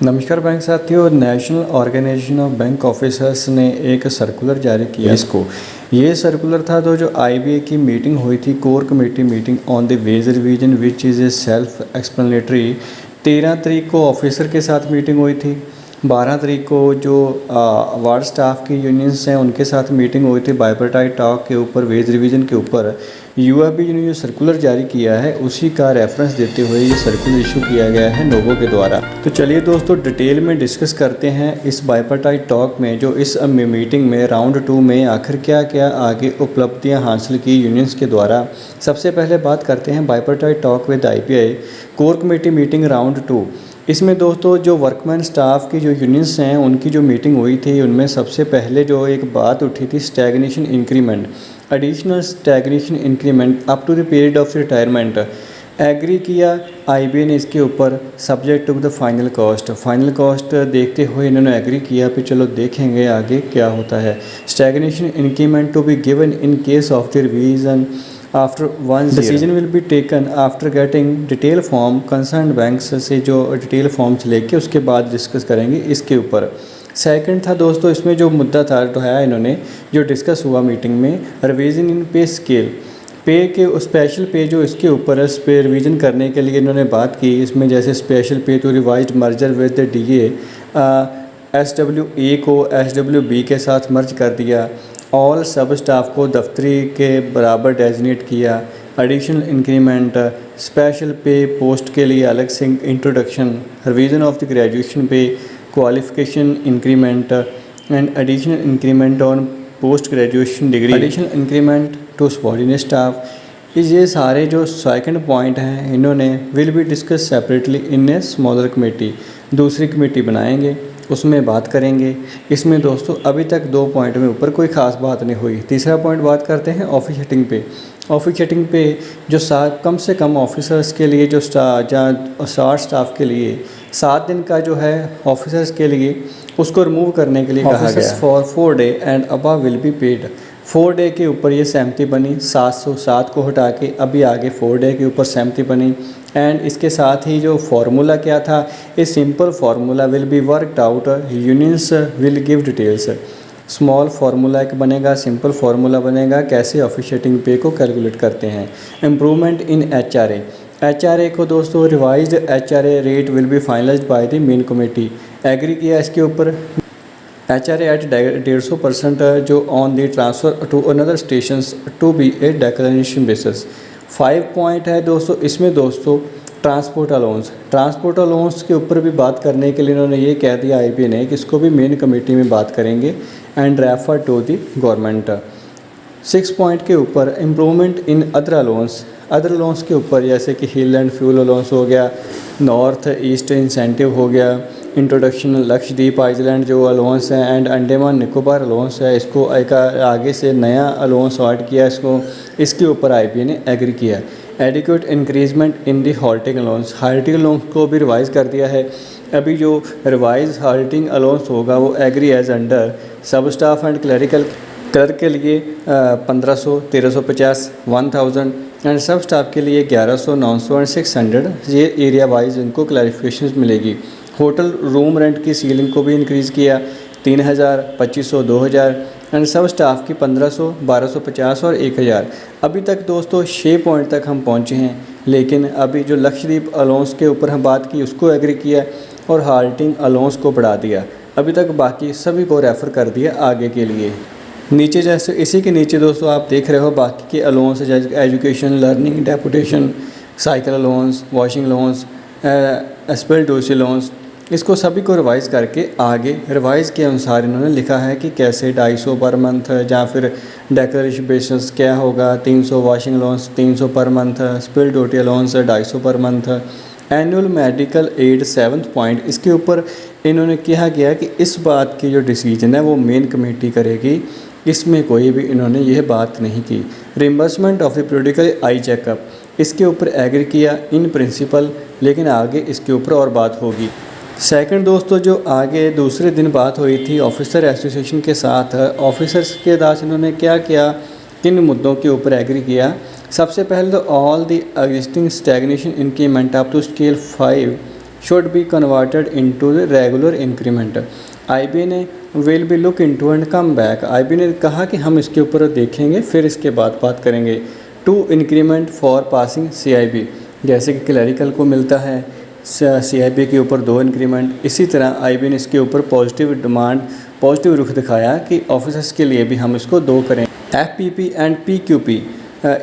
नमस्कार बैंक साथियों। National organisation of bank officers ने एक सर्कुलर जारी किया ये सर्कुलर था तो जो आईबीए की मीटिंग हुई थी, core committee meeting on the ways revision which is a self explanatory. 13 तारीख को ऑफिसर के साथ मीटिंग हुई थी। 12 तारीख को जो वार्ड स्टाफ की यूनियंस हैं उनके साथ मीटिंग हुई थी बाइपर्टाइट टॉक के ऊपर, वेज रिवीजन के ऊपर। यूएबी ने जो सर्कुलर जारी किया है उसी का रेफरेंस देते हुए ये सर्कुलर इशू किया गया है नोवो के द्वारा। तो चलिए दोस्तों डिटेल में डिस्कस करते हैं इस बाइपर्टाइट टॉक में, जो इस मीटिंग में राउंड 2 में आखिर क्या क्या आगे उपलब्धियां हासिल की यूनियंस के द्वारा। सबसे पहले बात करते हैं bipartite talk with IPI core committee meeting round 2। इसमें दोस्तों जो वर्कमैन स्टाफ की जो यूनियंस हैं उनकी जो मीटिंग हुई थी उनमें सबसे पहले जो एक बात उठी थी stagnation increment, additional stagnation increment up to the period of retirement agree किया आईबीए ने इसके ऊपर, subject to the final cost देखते हुए इन्होंने एग्री किया। फिर चलो देखेंगे आगे क्या होता है। Stagnation increment to be given in case of the revision after 1 decision will be taken after getting detail form concern banks से जो डिटेल फॉर्म्स लेके उसके बाद डिस्कस करेंगे इसके ऊपर। सेकंड था दोस्तों इसमें जो मुद्दा था उठाया इन्होंने, जो डिस्कस हुआ मीटिंग में, रिवीजन इन पे स्केल, पे के स्पेशल पे जो इसके ऊपर है इस पे रिवीजन करने के लिए इन्होंने बात की। इसमें जैसे स्पेशल पे तो revised merger with the DA, SWA को SWB के साथ मर्ज कर दिया, ऑल सब स्टाफ को दफ्तरी के बराबर डेजिनेट किया, additional increment, special pay post के लिए अलग से introduction, revision of the graduation pay, qualification increment and additional increment on post graduation degree, additional increment to subordinate staff. ये सारे जो सेकंड पॉइंट हैं इन्होंने will be discuss separately in a smaller committee, दूसरी कमेटी बनाएंगे उसमें बात करेंगे। इसमें दोस्तों अभी तक 2 पॉइंट में ऊपर कोई ख़ास बात नहीं हुई। तीसरा पॉइंट बात करते हैं ऑफिस सेटिंग पे। ऑफिस सेटिंग पे जो कम से कम ऑफिसर्स के लिए जो जहाँ 60 स्टाफ के लिए 7 दिन का जो है ऑफिसर्स के लिए उसको रिमूव करने के लिए कहा गया। For 4 day and above will be paid. 4 day के ऊपर ये सहमति बनी, 707 को हटा के अभी आगे 4 डे के ऊपर सहमति बनी। एंड इसके साथ ही जो फार्मूला क्या था, a simple formula will be worked out, unions will give details. Small formula एक बनेगा, सिंपल फार्मूला बनेगा, कैसे ऑफिशिएटिंग पे को कैलकुलेट करते हैं। इम्प्रूवमेंट इन एचआरए को दोस्तों revised HRA rate will be finalised by the main committee, agree किया इसके ऊपर। एचआरए एट 150% जो on the transfer to another stations to be a declaration basis. 5 point है दोस्तों इसमें दोस्तों ट्रांसपोर्ट अलाउंस के ऊपर भी बात करने के लिए इन्होंने ये कह दिया आईबीए ने कि इसको भी मेन कमेटी में बात करेंगे and refer to the government. 6 point के ऊपर इम्प्रूवमेंट इन अदर अलाउंस के ऊपर, जैसे कि हिल एंड फ्यूल अलाउंस हो गया, नॉर्थ ईस्ट इंसेंटिव हो गया, इंट्रोडक्शन लक्षद्वीप आइलैंड जो अलाउंस है एंड अंडमान निकोबार अलाउंस है, इसको एक आगे से नया अलाउंस ऐड किया इसको, इसके ऊपर आईबीए ने एग्री किया। एडिक्वेट इंक्रीजमेंट इन दी हॉल्टिंग अलाउंस को भी रिवाइज़ कर दिया है। अभी जो रिवाइज हॉल्टिंग अलाउंस होगा वो agree as under sub staff and clerical clerk के लिए 1500, 1350, 1000 एंड सब स्टाफ के लिए 1100, 900 एंड 600। ये एरिया वाइज इनको क्लैरिफिकेशन मिलेगी। होटल रूम रेंट की सीलिंग को भी इंक्रीज़ किया 3000, 2500, 2000 एंड सब स्टाफ की 1500, 1250 और 1000। अभी तक दोस्तों 6 पॉइंट तक हम पहुंचे हैं, लेकिन अभी जो लक्षद्वीप अलाउंस के ऊपर हम बात की उसको एग्री किया और हाल्टिंग अलाउंस को बढ़ा दिया। अभी तक बाकी सभी को रेफ़र कर दिया आगे के लिए। नीचे जैसे इसी के नीचे दोस्तों आप देख रहे हो बाकी के अलाउंस, जैसे education, learning, deputation, cycle allowance, washing allowance, एस्पेल्टोसी अलाउंस, इसको सभी को रिवाइज़ करके आगे रिवाइज़ के अनुसार इन्होंने लिखा है कि कैसे 250 पर मंथ या फिर डेकोरेशन बेसिस क्या होगा, 300 washing allowance 300 per month, spill duty allowance 250 per month, annual medical aid 7th point. इसके ऊपर इन्होंने कहा गया कि इस बात की जो डिसीजन है वो मेन कमेटी करेगी, इसमें कोई भी इन्होंने यह बात नहीं की। Reimbursement of the periodical eye checkup, इसके ऊपर एग्री किया इन प्रिंसिपल, लेकिन आगे इसके ऊपर और बात होगी। सेकंड दोस्तों जो आगे दूसरे दिन बात हुई थी ऑफिसर एसोसिएशन के साथ, ऑफिसर्स के दास इन्होंने क्या किया, किन मुद्दों के ऊपर एग्री किया। सबसे पहले तो all the existing stagnation increment up to scale 5 should be converted into the regular increment. IB ने will be look into and come back. IB ने कहा कि हम इसके ऊपर देखेंगे फिर इसके बाद बात करेंगे। 2 इंक्रीमेंट फॉर पासिंग सीआईबी, जैसे कि क्लरिकल को मिलता है सीआईबी के ऊपर 2 इंक्रीमेंट, इसी तरह आईबी ने इसके ऊपर पॉजिटिव रुख दिखाया कि ऑफिसर्स के लिए भी हम इसको 2 करें। एफपीपी एंड पीक्यूपी,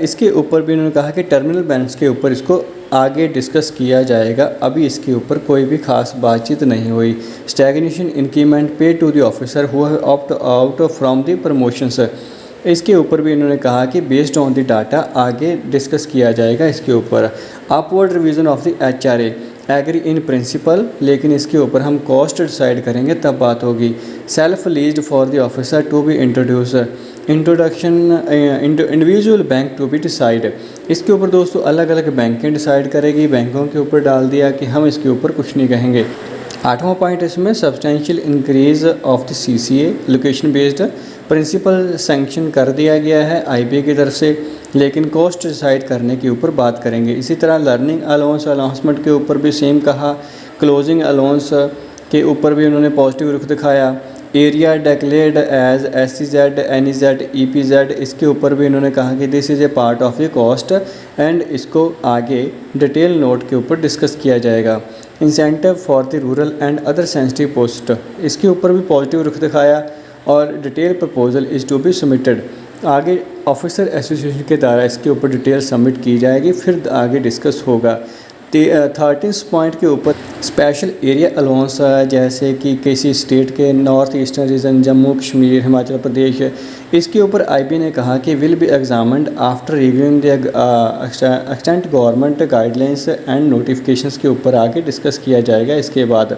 इसके ऊपर भी उन्होंने कहा कि टर्मिनल बैंड्स के ऊपर इसको आगे डिस्कस किया जाएगा, अभी इसके ऊपर कोई भी खास बातचीत नहीं हुई। Stagnation increment pay to the officer who have opt out from the promotions, इसके ऊपर भी इन्होंने कहा कि बेस्ड ऑन द डाटा आगे डिस्कस किया जाएगा इसके ऊपर। Upward revision of the HRA, agree in principle, लेकिन इसके ऊपर हम कॉस्ट डिसाइड करेंगे तब बात होगी। Self leased for the officer to be introduce, introduction individual bank to be decide, इसके ऊपर दोस्तों अलग अलग बैंकें डिसाइड करेगी, बैंकों के ऊपर डाल दिया कि हम इसके ऊपर कुछ नहीं कहेंगे। 8वां पॉइंट इसमें substantial increase of the CCA location based, principle sanction कर दिया गया है आईबी की तरफ से, लेकिन कॉस्ट डिसाइड करने के ऊपर बात करेंगे। इसी तरह लर्निंग अलाउंस अनाउंसमेंट के ऊपर भी सेम कहा, क्लोजिंग अलाउंस के ऊपर भी उन्होंने पॉजिटिव रुख दिखाया। Area declared as SEZ, NEZ, EPZ, इसके ऊपर भी इन्होंने कहा कि this is a part of the cost and इसको आगे डिटेल नोट के ऊपर डिस्कस किया जाएगा। Incentive for the rural and other sensitive post, इसके ऊपर भी पॉजिटिव रुख दिखाया और detail proposal is to be submitted. आगे ऑफिसर एसोसिएशन के द्वारा इसके ऊपर डिटेल सबमिट की जाएगी, फिर आगे डिस्कस होगा। 13 पॉइंट के ऊपर स्पेशल एरिया अलाउंस, जैसे कि किसी स्टेट के north eastern region, Jammu Kashmir, Himachal Pradesh, इसके ऊपर आईबी ने कहा कि will be examined after reviewing the extent government guidelines and notifications के ऊपर आगे डिस्कस किया जाएगा इसके बाद।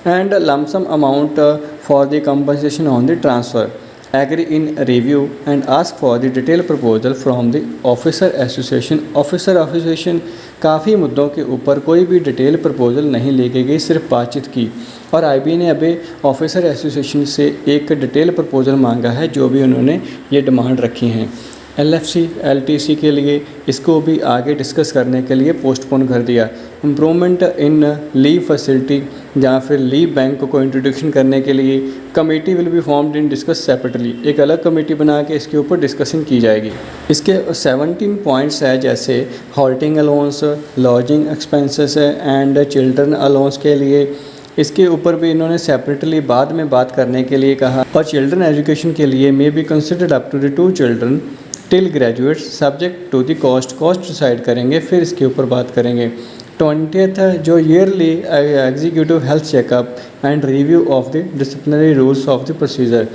And lump sum amount for the compensation on the transfer, agree in review and ask for the detail proposal from the officer association. Officer association काफ़ी मुद्दों के ऊपर कोई भी डिटेल प्रपोजल नहीं लेके गई, सिर्फ बातचीत की, और आईबी ने अभी ऑफिसर एसोसिएशन से एक डिटेल प्रपोजल मांगा है, जो भी उन्होंने ये डिमांड रखी हैं। LFC LTC के लिए इसको भी आगे डिस्कस करने के लिए पोस्टपोन कर दिया। इम्प्रूवमेंट इन लीव फैसिलिटी या फिर लीव बैंक को इंट्रोडक्शन करने के लिए committee will be formed in discuss separately, एक अलग कमेटी बना के इसके ऊपर डिस्कशन की जाएगी। इसके 17 पॉइंट्स है, जैसे halting allowance, lodging expenses and children allowance के लिए, इसके ऊपर भी इन्होंने सेपरेटली बाद में बात करने के लिए कहा। और चिल्ड्रन एजुकेशन के लिए may be considered up to the 2 children till graduates subject to the cost decide करेंगे, फिर इसके ऊपर बात करेंगे। 20th जो yearly executive health checkup and review of the disciplinary rules of the procedure,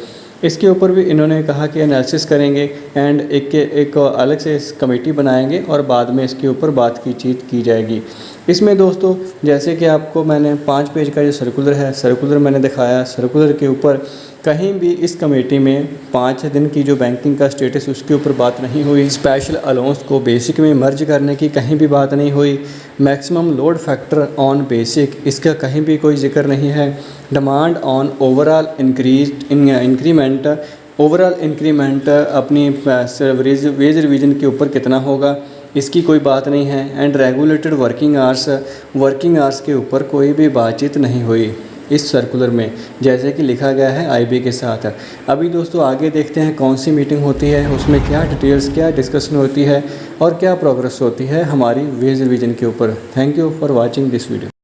इसके ऊपर भी इन्होंने कहा कि एनालिसिस करेंगे एंड एक अलग से कमेटी बनाएंगे और बाद में इसके ऊपर बातचीत की जाएगी। इसमें दोस्तों जैसे कि आपको मैंने 5 पेज का जो सर्कुलर है, सर्कुलर मैंने दिखाया, सर्कुलर के ऊपर कहीं भी इस कमेटी में 5 दिन की जो बैंकिंग का स्टेटस उसके ऊपर बात नहीं हुई। स्पेशल अलाउंस को बेसिक में मर्ज करने की कहीं भी बात नहीं हुई। Maximum load factor on basic, इसका कहीं भी कोई जिक्र नहीं है। Demand on overall increment, overall increment अपनी वेज रिवीजन के ऊपर कितना होगा, इसकी कोई बात नहीं है। एंड रेगुलेटेड वर्किंग आवर्स के ऊपर कोई भी बातचीत नहीं हुई इस सर्कुलर में, जैसे कि लिखा गया है आईबी के साथ। अभी दोस्तों आगे देखते हैं कौन सी मीटिंग होती है, उसमें क्या डिटेल्स, क्या डिस्कशन होती है और क्या प्रोग्रेस होती है हमारी वेज रिवीजन के ऊपर। Thank you for watching this video.